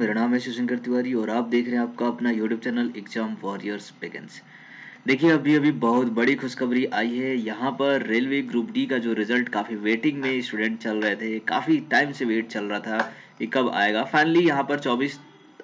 मेरा नाम है शिवशंकर तिवारी और आप देख रहे हैं आपका अपना YouTube channel exam warriors begins. देखिए अभी अभी बहुत बड़ी खुशखबरी आई है। यहाँ पर रेलवे ग्रुप डी का जो रिजल्ट काफ़ी वेटिंग में स्टूडेंट चल रहे थे, काफ़ी टाइम से वेट चल रहा था कि कब आएगा। फाइनली यहाँ पर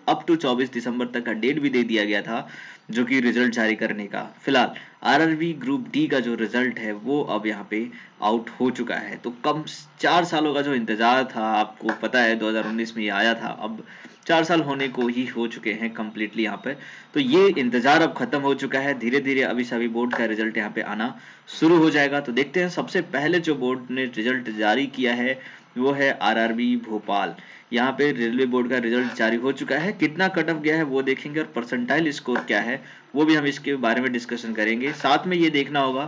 24 दिसंबर तक का डेट भी दे दिया गया था जो कि रिजल्ट जारी करने का। फिलहाल आरआरबी ग्रुप डी का जो रिजल्ट है वो अब यहाँ पे आउट हो चुका है। तो कम 4 सालों का जो इंतजार था, आपको पता है 2019 में ये आया था, अब 4 साल होने को ही हो चुके हैं कम्प्लीटली यहाँ पे। तो ये इंतजार अब खत्म हो चुका है। धीरे धीरे अभी सभी बोर्ड का रिजल्ट यहाँ पे आना शुरू हो जाएगा। तो देखते हैं सबसे पहले जो बोर्ड ने रिजल्ट जारी किया है वो है आरआरबी भोपाल। यहाँ पे रेलवे बोर्ड का रिजल्ट जारी हो चुका है। कितना कट ऑफ गया है वो देखेंगे और परसेंटाइल स्कोर क्या है वो भी हम इसके बारे में डिस्कशन करेंगे। साथ में ये देखना होगा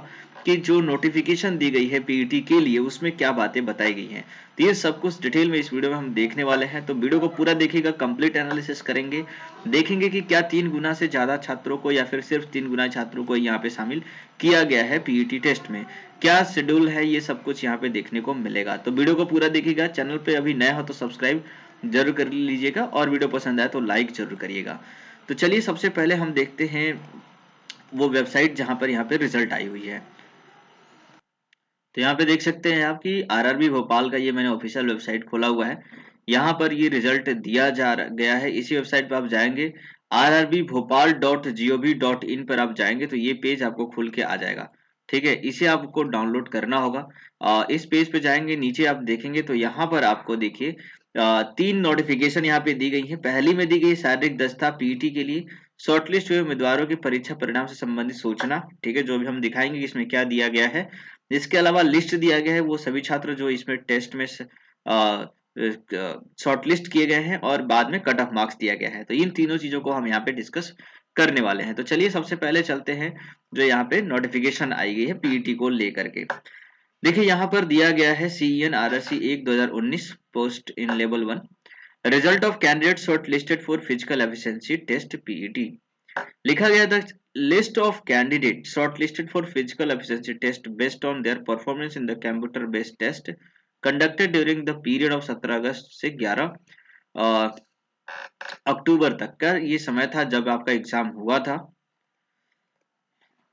कि जो नोटिफिकेशन दी गई है पीईटी के लिए उसमें क्या बातें बताई गई हैं। तो ये सब कुछ डिटेल में इस वीडियो में हम देखने वाले हैं। तो वीडियो को पूरा देखिएगा, कंप्लीट एनालिसिस करेंगे, देखेंगे कि क्या 3 गुना से ज्यादा छात्रों को या फिर सिर्फ 3 गुना छात्रों को यहाँ पे शामिल किया गया है पीईटी टेस्ट में, क्या शेड्यूल है, ये सब कुछ यहाँ पे देखने को मिलेगा। तो वीडियो को पूरा देखिएगा। चैनल पे अभी नया हो तो सब्सक्राइब जरूर कर लीजिएगा और वीडियो पसंद आए तो लाइक जरूर करिएगा। तो चलिए सबसे पहले हम देखते हैं वो वेबसाइट जहां पर यहाँ पे रिजल्ट आई हुई है। तो यहाँ पे देख सकते हैं आप कि आरआरबी भोपाल का ये मैंने ऑफिशियल वेबसाइट खोला हुआ है। यहाँ पर ये रिजल्ट दिया जा गया है। इसी वेबसाइट पर आप जाएंगे rrbhopal.gov.in पर आप जाएंगे तो ये पेज आपको खुल के आ जाएगा। ठीक है, इसे आपको डाउनलोड करना होगा। इस पेज पे जाएंगे, नीचे आप देखेंगे तो यहाँ पर आपको देखिए 3 नोटिफिकेशन यहाँ पे दी गई है। पहली में दी गई शारीरिक दक्षता पीईटी के लिए शॉर्टलिस्ट हुए उम्मीदवारों की परीक्षा परिणाम से संबंधित सूचना। ठीक है, जो भी हम दिखाएंगे कि इसमें क्या दिया गया है। इसके अलावा लिस्ट दिया गया है वो सभी छात्र जो इसमें टेस्ट में शॉर्टलिस्ट किए गए हैं और बाद में कट ऑफ मार्क्स दिया गया है। तो इन तीनों चीजों को हम यहाँ पे डिस्कस करने वाले हैं। तो चलिए सबसे पहले चलते हैं जो यहाँ पे नोटिफिकेशन आई गई है पीईटी को लेकर के। देखिए यहाँ पर दिया गया है CEN RRC 1 2019 post in level 1 result of candidate shortlisted for physical efficiency test PET. लिखा गया था list of candidate shortlisted for physical efficiency test based on their performance in the computer based test conducted during the period of 17 अगस्त से 11 अक्टूबर तक का ये समय था जब आपका एग्जाम हुआ था।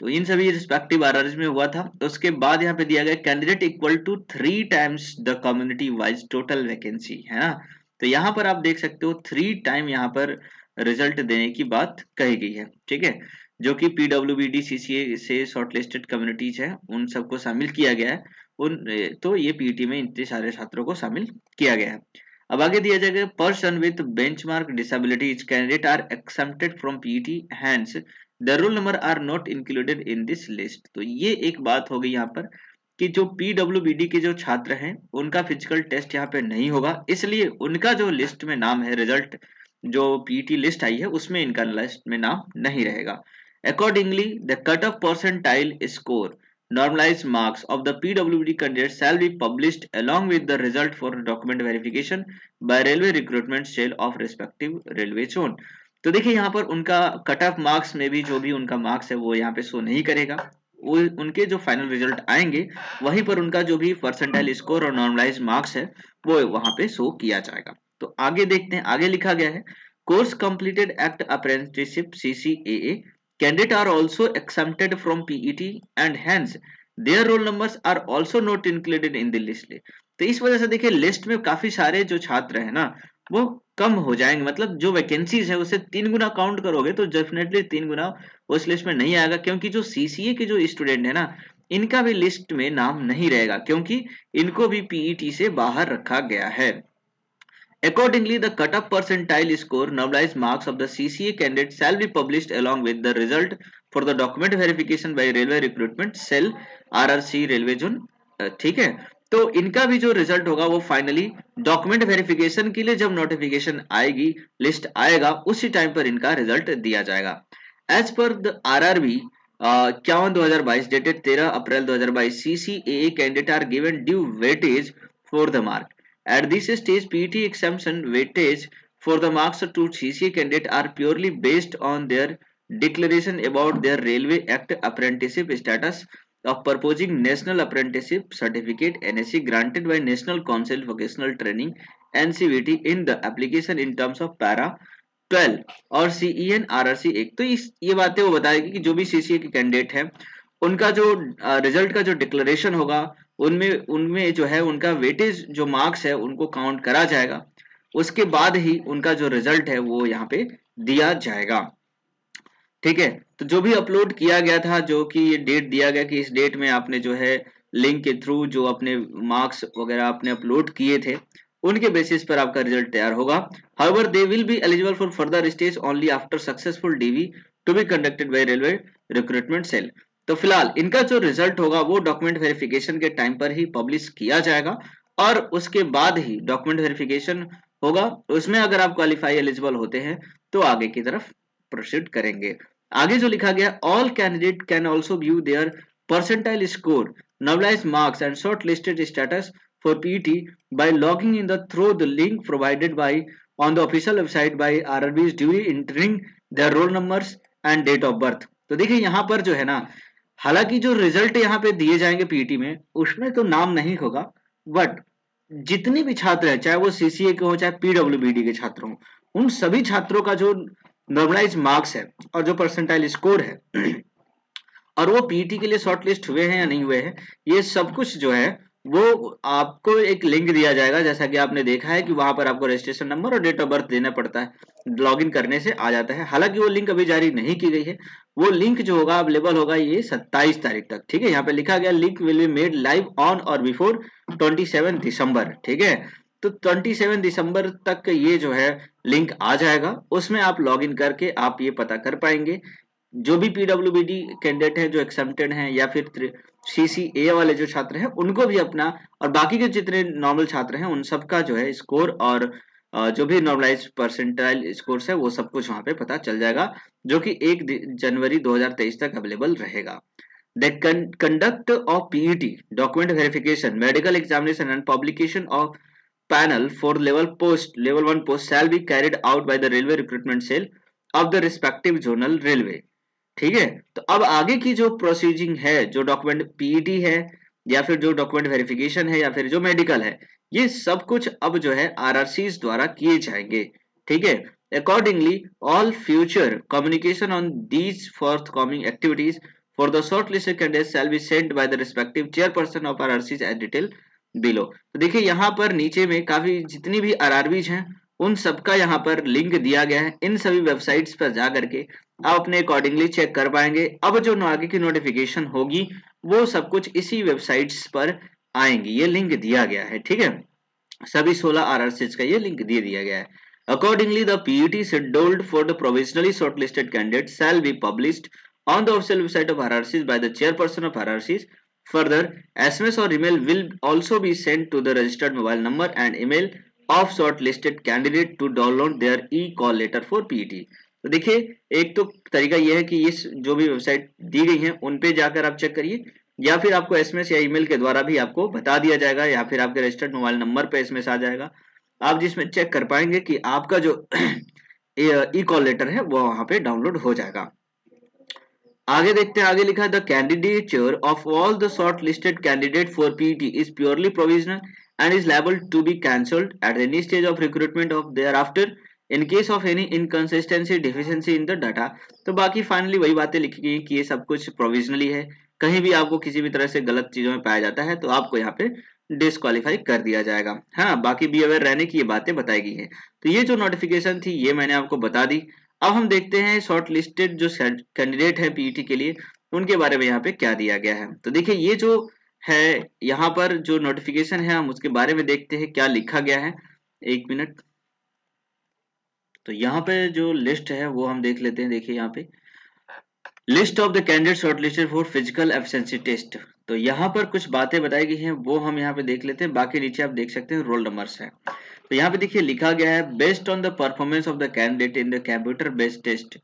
तो इन सभी रिस्पेक्टिव आरआरएस में हुआ था। तो उसके बाद यहाँ पे दिया गया candidate equal to 3 times the community wise total vacancy, है ना। तो यहाँ पर आप देख सकते हो 3 टाइम यहाँ पर रिजल्ट देने की बात कही गई है। ठीक है, जो कि पीडब्ल्यूबीडी सीसीए से शॉर्टलिस्टेड कम्युनिटीज है उन सबको शामिल किया गया है। उन तो ये पीटी में इतने सारे छात्रों को शामिल किया गया है। अब आगे दिया जाएगा person with benchmark disabilities candidate are accepted from PT hands the roll number are not included in this list. तो ये एक बात हो गई यहाँ पर कि जो पीडब्ल्यूबीडी के जो छात्र हैं उनका फिजिकल टेस्ट यहाँ पे नहीं होगा, इसलिए उनका जो लिस्ट में नाम है, रिजल्ट जो पीटी लिस्ट आई है उसमें इनका लिस्ट में नाम नहीं रहेगा। Accordingly the cut off percentile score normalized marks of the PWD candidates shall be published along with the result for document verification by railway recruitment cell of respective railway zone। तो देखिए यहाँ पर उनका cut off marks में भी जो भी उनका मार्क्स है वो यहाँ पे शो नहीं करेगा। वो उनके जो फाइनल रिजल्ट आएंगे वहीं पर उनका जो भी परसेंटाइल स्कोर और नॉर्मलाइज मार्क्स है वो वहां पे शो किया जाएगा। तो आगे देखते हैं, आगे लिखा गया है course completed act apprenticeship CCAA candidate are also exempted from PET and hence their roll numbers are also not included in the list। तो इस वजह से देखिए लिस्ट में काफी सारे जो छात्र है ना वो कम हो जाएंगे। मतलब जो वैकेंसीज है उसे 3 गुना काउंट करोगे तो डेफिनेटली 3 गुना उस लिस्ट में नहीं आएगा, क्योंकि जो सीसीए के जो स्टूडेंट है ना इनका भी लिस्ट में नाम नहीं रहेगा क्योंकि इनको भी पीईटी से बाहर रखा गया है। Accordingly, the cut-off percentile score normalized marks of the CCA candidate shall be published along with the result for the document verification by railway recruitment cell RRC railway zone। ठीक है, तो इनका भी जो रिजल्ट होगा वो फाइनली डॉक्यूमेंट वेरिफिकेशन के लिए जब नोटिफिकेशन आएगी, लिस्ट आएगा, उसी टाइम पर इनका रिजल्ट दिया जाएगा। As per the RRB 51/2022 dated 13 April 2022 CCAA candidate are given due weightage for the mark. At this stage, PET exemption weightage for the marks to CCA candidate are purely based on their declaration about their Railway Act apprenticeship status of proposing National Apprenticeship Certificate NSC granted by National Council Vocational Training NCVT in the application in terms of para 12 और CEN RRC 1। तो ये बातें वो बताएगी कि जो भी CCA के कैंडिडेट हैं उनका जो रिजल्ट का जो डिक्लेरेशन होगा उनमें उनमें जो है उनका वेटेज जो मार्क्स है उनको काउंट करा जाएगा, उसके बाद ही उनका जो रिजल्ट है वो यहाँ पे दिया जाएगा। ठीक है, तो जो भी अपलोड किया गया था, जो कि ये डेट दिया गया कि इस डेट में आपने जो है लिंक के थ्रू जो अपने मार्क्स वगैरह आपने अपलोड किए थे उनके बेसिस पर आपका रिजल्ट तैयार होगा। However they will be eligible for further stage only after successful DV to be conducted by railway recruitment cell. तो फिलहाल इनका जो रिजल्ट होगा वो डॉक्यूमेंट वेरिफिकेशन के टाइम पर ही पब्लिश किया जाएगा और उसके बाद ही डॉक्यूमेंट वेरिफिकेशन होगा, उसमें अगर आप क्वालिफाई एलिजिबल होते हैं तो आगे की तरफ प्रोसीड करेंगे। आगे जो लिखा गया, all candidate can also view their percentile score, normalised marks and short listed status for PET by logging in through the link provided by on the official website by RRBs duly entering their roll numbers and date of birth। तो देखिए यहाँ पर जो है ना, हालांकि जो result यहाँ पे दिए जाएंगे पीटी में उसमें तो नाम नहीं होगा, बट जितने भी छात्र हैं चाहे वो सीसीए के हो चाहे पीडब्ल्यूबीडी के छात्र हों, उन सभी छात्रों का जो नॉर्मलाइज मार्क्स है और जो परसेंटाइल स्कोर है और वो पीटी के लिए शॉर्ट लिस्ट हुए हैं या नहीं हुए हैं, ये सब कुछ जो है वो आपको एक लिंक दिया जाएगा। जैसा कि आपने देखा है कि वहां पर आपको रजिस्ट्रेशन नंबर और डेट ऑफ बर्थ देना पड़ता है, लॉगिन करने से आ जाता है। हालांकि वो लिंक अभी जारी नहीं की गई है, वो लिंक जो होगा अवेलेबल होगा ये 27 तारीख तक। ठीक है, यहाँ पे लिखा गया link will be made live on और बिफोर 27 दिसंबर। ठीक है, तो 27 दिसंबर तक ये जो है लिंक आ जाएगा, उसमें आप लॉग इन करके आप ये पता कर पाएंगे। जो भी पीडब्ल्यूबीडी कैंडिडेट हैं जो एक्सेप्टेड हैं या फिर सीसीए वाले जो छात्र हैं उनको भी अपना, और बाकी के जितने नॉर्मल छात्र हैं उन सबका जो है स्कोर और जो भी नॉर्मलाइज परसेंटाइल स्कोर्स है वो सब कुछ वहां पे पता चल जाएगा, जो कि 1 जनवरी 2023 तक अवेलेबल रहेगा। The conduct of PET, document verification, medical examination and publication of panel for level 1 post shall be carried out by the railway recruitment cell of the respective zonal railway। ठीक है, तो अब आगे की जो प्रोसीजिंग है, जो डॉक्यूमेंट पीईटी है या फिर जो डॉक्यूमेंट वेरिफिकेशन है या फिर जो मेडिकल है, ये सब कुछ अब जो है आरआरसी द्वारा किए जाएंगे। ठीक है, accordingly all future communication on these forthcoming activities for the shortlisted candidates shall be sent by the respective chairperson of RRC as detail below. तो देखिए यहाँ पर नीचे में काफी जितनी भी आरआरबीज हैं उन सबका यहाँ पर लिंक दिया गया है, इन सभी वेबसाइट्स पर जा करके आप अपने अकॉर्डिंगली चेक कर पाएंगे। अब जो आगे की नोटिफिकेशन होगी वो सब कुछ इसी वेबसाइट्स पर आएंगी, ये लिंक दिया गया है। ठीक है, सभी 16 आरआरसीज का ये लिंक दे दिया गया है। Accordingly the PET scheduled for the provisionally shortlisted candidate shall be published on the official website of RRCs by the chairperson of RRCs. Further, SMS or email will also be sent to the registered mobile number and email of shortlisted candidate to download their e-call letter for PET। तो देखिए एक तो तरीका यह है कि इस जो भी वेबसाइट दी गई है उन पे जाकर आप चेक करिए, या फिर आपको एसएमएस या ईमेल के द्वारा भी आपको बता दिया जाएगा, या फिर आपके रजिस्टर्ड मोबाइल नंबर पे एसएमएस आ जाएगा, आप जिसमें चेक कर पाएंगे कि आपका जो ई कॉल लेटर है वो वहां पे डाउनलोड हो जाएगा। आगे देखते हैं, आगे लिखा है the candidature of all the short listed candidate for PET is purely provisional and is liable to be cancelled at any stage of recruitment of thereafter in case of any inconsistency deficiency in the data. तो बाकी finally वही बातें लिखी गई कि ये सब कुछ प्रोविजनली है, कहीं भी आपको किसी भी तरह से गलत चीजों में पाया जाता है तो आपको यहाँ पे डिस्क्वालीफाई कर दिया जाएगा। हाँ, बाकी बी अवेयर रहने की ये बातें बताई गई है। तो ये जो नोटिफिकेशन थी ये मैंने आपको बता दी। अब हम देखते हैं शॉर्ट लिस्टेड जो कैंडिडेट है पीईटी के लिए उनके बारे में यहाँ पे क्या दिया गया है। तो देखिए ये जो है यहाँ पर जो नोटिफिकेशन है हम उसके बारे में देखते हैं क्या लिखा गया है। एक मिनट, तो यहाँ पे जो लिस्ट है वो हम देख लेते हैं। देखिए यहाँ पे list of the candidate shortlisted for physical efficiency test, तो यहाँ पर कुछ बातें बताई गई हैं वो हम यहाँ पे देख लेते हैं। बाकी नीचे आप देख सकते हैं रोल नंबर्स है। तो यहाँ पे देखिए लिखा गया है based on the performance of the candidate in the computer based test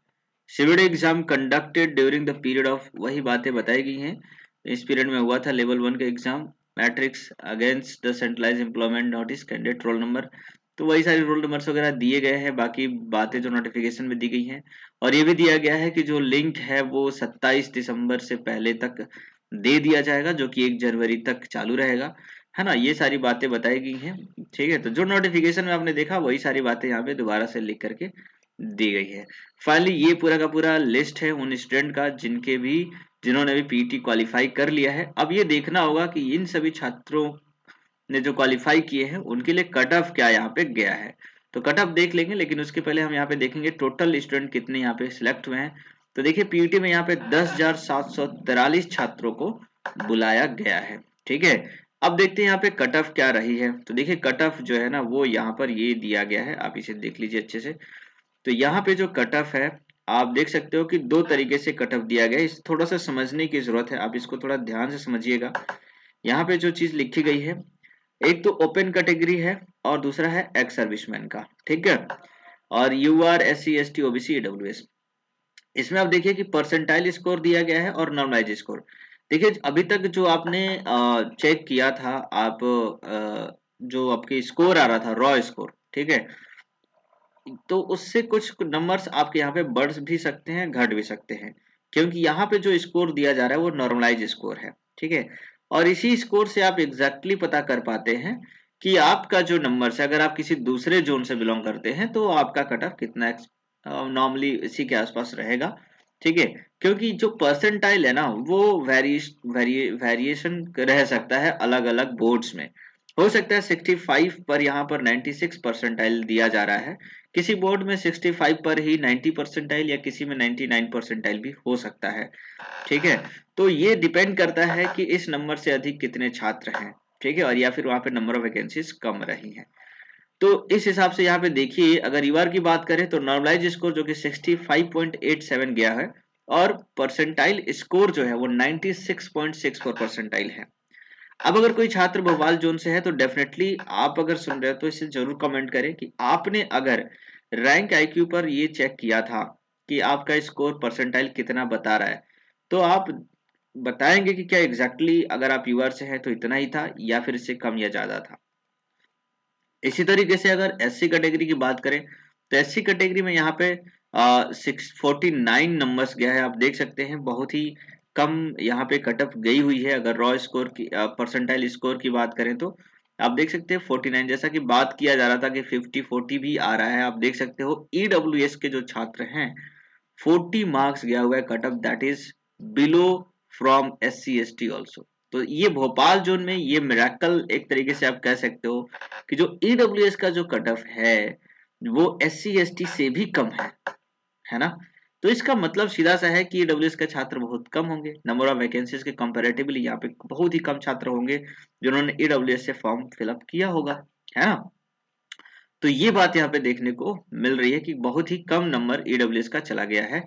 civil exam conducted during the period of, वही बातें बताई गई हैं। इस पीरियड में हुआ था लेवल 1 का exam, matrix against the centralise employment notice candidate roll number, तो वही सारे रोल नंबर्स वगैरह दिए गए हैं। बाकी बातें जो नोटिफिकेशन में दी गई हैं, और ये भी दिया गया है कि जो लिंक है वो 27 दिसंबर से पहले तक दे दिया जाएगा, जो कि 1 जनवरी तक चालू रहेगा। है ना, ये सारी बातें बताई गई हैं। ठीक है, तो जो नोटिफिकेशन में आपने देखा वही सारी बातें यहाँ पे दोबारा से लिख करके दी गई है। फाइनली ये पूरा का पूरा लिस्ट है उन स्टूडेंट का जिन्होंने भी पीटी क्वालिफाई कर लिया है। अब ये देखना होगा कि इन सभी छात्रों ने जो क्वालिफाई किए हैं उनके लिए कट ऑफ क्या यहाँ पे गया है। तो कट ऑफ देख लेंगे, लेकिन उसके पहले हम यहाँ पे देखेंगे टोटल स्टूडेंट कितने यहाँ पे सिलेक्ट हुए हैं। तो देखिए पीयूटी में यहाँ पे 10,743 छात्रों को बुलाया गया है। ठीक है, अब देखते हैं यहाँ पे कट ऑफ क्या रही है। तो देखिए कट ऑफ जो है ना वो यहाँ पर ये दिया गया है, आप इसे देख लीजिए अच्छे से। तो यहाँ पे जो कट ऑफ है आप देख सकते हो कि दो तरीके से कट ऑफ दिया गया है, इस थोड़ा सा समझने की जरूरत है, आप इसको थोड़ा ध्यान से समझिएगा। यहाँ पे जो चीज लिखी गई है, एक तो ओपन कैटेगरी है और दूसरा है एक्स सर्विसमैन का। ठीक है, और you are SC ST OBC EWS। इसमें आप देखिए कि परसेंटाइल स्कोर दिया गया है और नॉर्मलाइज स्कोर। देखिए अभी तक जो आपने चेक किया था, आप जो आपके स्कोर आ रहा था रॉ स्कोर, ठीक है, तो उससे कुछ नंबर्स आपके यहाँ पे बढ़ भी सकते हैं घट भी सकते हैं, क्योंकि यहाँ पे जो स्कोर दिया जा रहा है वो नॉर्मलाइज स्कोर है। ठीक है, और इसी स्कोर से आप एग्जैक्टली पता कर पाते हैं कि आपका जो नंबर है, अगर आप किसी दूसरे जोन से बिलोंग करते हैं तो आपका कट ऑफ कितना नॉर्मली इसी के आसपास रहेगा। ठीक है, क्योंकि जो परसेंटाइल है ना वो वेरिएशन रह सकता है अलग अलग बोर्ड्स में। हो सकता है 65 पर यहाँ पर 96 परसेंटाइल दिया जा रहा है, किसी बोर्ड में 65 पर ही 90 परसेंटाइल या किसी में 99 परसेंटाइल भी हो सकता है। ठीक है, तो ये डिपेंड करता है कि इस नंबर से अधिक कितने छात्र हैं। ठीक है, और या फिर वहां पे नंबर ऑफ वैकेंसीज कम रही हैं। तो इस हिसाब से यहाँ पे देखिए अगर यूआर की बात करें तो नॉर्मलाइज स्कोर जो कि 65.87 गया है, और परसेंटाइल स्कोर जो है वो 96.64 परसेंटाइल है। अब अगर कोई छात्र भोपाल जोन से है तो डेफिनेटली आप अगर सुन रहे हो तो इसे जरूर कमेंट करें कि आपने अगर रैंक आईक्यू पर ये चेक किया था कि आपका स्कोर परसेंटाइल कितना बता रहा है, तो आप बताएंगे कि क्या एग्जैक्टली अगर आप यूआर से हैं तो इतना ही था या फिर इससे कम या ज्यादा था। इसी तरीके से अगर एससी कैटेगरी की बात करें तो एससी कैटेगरी में यहाँ पे 649 नंबर्स गया है, आप देख सकते हैं बहुत ही कम यहाँ पे कटअप गई हुई है। अगर रॉ स्कोर की परसेंटाइल स्कोर की बात करें तो आप देख सकते हैं 49, जैसा कि बात किया जा रहा था कि 50-40 भी आ रहा है। आप देख सकते हो ईडब्ल्यूएस के जो छात्र हैं 40 मार्क्स गया हुआ है cutoff, that is below from SC ST also. तो ये भोपाल जोन में ये मिराकल एक तरीके से आप कह सकते हो कि जो ईडब्ल्यूएस का जो कट ऑफ है वो SC ST से भी कम है ना। तो इसका मतलब सीधा सा है कि ईडब्ल्यूएस के छात्र बहुत कम होंगे, नंबर ऑफ वैकेंसीज के कंपैरेटिवली यहाँ पे बहुत ही कम छात्र होंगे जिन्होंने ईडब्ल्यूएस से फॉर्म फिलअप किया होगा, है ना। तो ये बात यहाँ पे देखने को मिल रही है कि बहुत ही कम नंबर ईडब्ल्यूएस का चला गया है।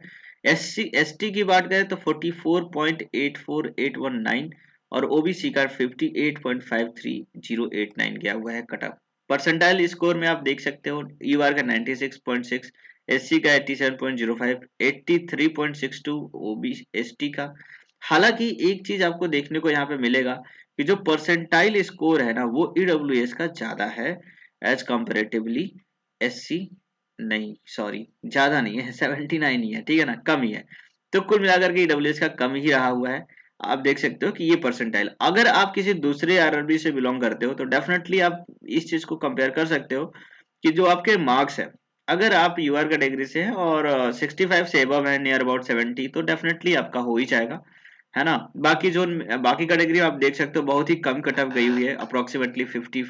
SC ST की बात करें तो 44.84819 और OBC का 58.53089 गया हुआ है कट ऑफ। परसेंटाइल स्कोर में आप देख सकते हो यूआर का 96.6, SC का 87.05, 83.62 OBST का। हालांकि एक चीज आपको देखने को यहाँ पे मिलेगा कि जो परसेंटाइल स्कोर है ना वो ईडब्ल्यूएस का ज्यादा है एज कंपेरेटिवली SC, नहीं सॉरी ज्यादा नहीं है, 79 ही है, ठीक है ना, कम ही है। तो कुल मिलाकर के ईडब्ल्यूएस का कम ही रहा हुआ है। आप देख सकते हो कि ये परसेंटाइल, अगर आप किसी दूसरे आरआरबी से बिलोंग करते हो तो डेफिनेटली आप इस चीज को कंपेयर कर सकते हो कि जो आपके मार्क्स है, अगर आप यूआर कैटेगरी से हैं और 65 से एबव है, नियर अबाउट 70, तो डेफिनेटली आपका हो ही जाएगा, है ना। बाकी कैटेगरी आप देख सकते हो बहुत ही कम कट ऑफ गई हुई है, अप्रोक्सीमेटली 50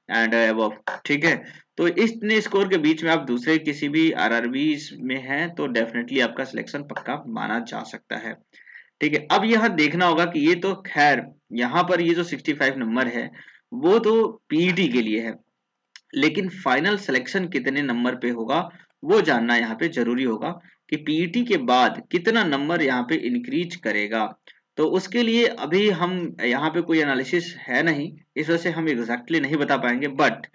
एंड अबव। ठीक है, तो इतने स्कोर के बीच में आप दूसरे किसी भी आरआरबी में हैं तो डेफिनेटली आपका सिलेक्शन पक्का माना जा सकता है। ठीक है, अब यहाँ देखना होगा कि ये तो खैर यहाँ पर ये जो 65 नंबर है वो तो पीईटी के लिए है, लेकिन फाइनल सिलेक्शन कितने नंबर पे होगा वो जानना यहाँ पे जरूरी होगा कि पीईटी के बाद कितना नंबर यहाँ पे इंक्रीज करेगा। तो उसके लिए अभी हम यहाँ पे कोई एनालिसिस है नहीं, इस वजह से हम एग्जैक्टली नहीं बता पाएंगे, बट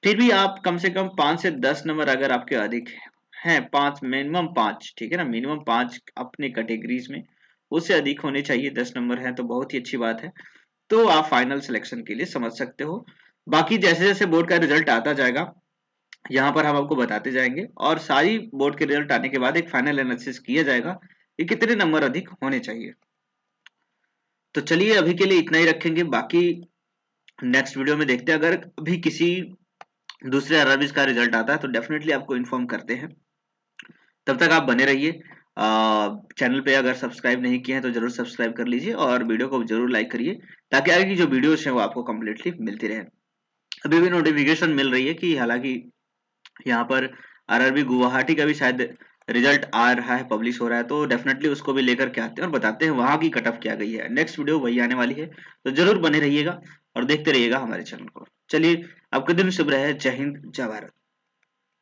फिर भी आप कम से कम 5 से 10 नंबर अगर आपके अधिक हैं, 5 मिनिमम 5, ठीक है ना, मिनिमम 5 अपने कैटेगरीज में, उससे अधिक होने चाहिए। 10 नंबर है तो बहुत ही अच्छी बात है, तो आप फाइनल सिलेक्शन के लिए समझ सकते हो। बाकी जैसे जैसे बोर्ड का रिजल्ट आता जाएगा यहाँ पर हम आपको बताते जाएंगे, और सारी बोर्ड के रिजल्ट आने के बाद एक फाइनल एनालिसिस किया जाएगा कि कितने नंबर अधिक होने चाहिए। तो चलिए अभी के लिए इतना ही रखेंगे, बाकी नेक्स्ट वीडियो में देखते हैं, अगर भी किसी दूसरे आरआरबी का रिजल्ट आता है तो डेफिनेटली आपको इन्फॉर्म करते हैं। तब तक आप बने रहिए। चैनल पे अगर सब्सक्राइब नहीं किए हैं तो जरूर सब्सक्राइब कर लीजिए और वीडियो को जरूर लाइक करिए, ताकि आगे की जो वीडियोस हैं वो आपको कम्प्लीटली मिलती रहे। अभी भी नोटिफिकेशन मिल रही है कि हालांकि यहाँ पर आरआरबी गुवाहाटी का भी शायद रिजल्ट आ रहा है, पब्लिश हो रहा है, तो डेफिनेटली उसको भी लेकर के आते हैं और बताते हैं वहां की कट ऑफ क्या गई है। नेक्स्ट वीडियो वही आने वाली है, तो जरूर बने रहिएगा और देखते रहिएगा हमारे चैनल को। चलिए, आपका दिन शुभ रहे। जय हिंद, जय भारत।